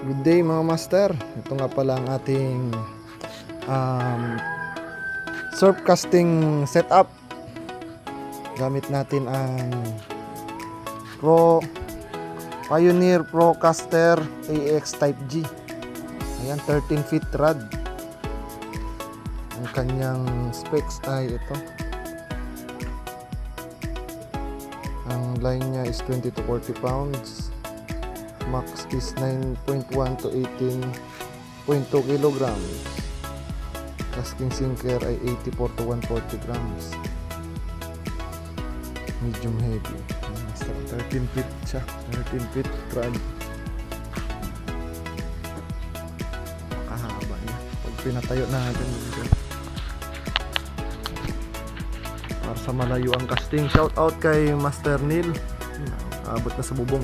Good day mga master. Ito nga pala ang ating surf casting setup. Gamit natin ang Pioneer Pro Caster AX Type G. Ayan, 13 feet rod. Ang kanyang specs ay ito. Ang line niya is 20 to 40 pounds. Max is 9.1 to 18.2 kilograms. Casting sinker ay 84 to 140 grams. Medium heavy. 13 feet siya. 13 feet rod. Kahaba niya. Pag pinatayo natin dito. Para sa malayo ang casting. Shout out kay Master Neil. Abot na sa bubong.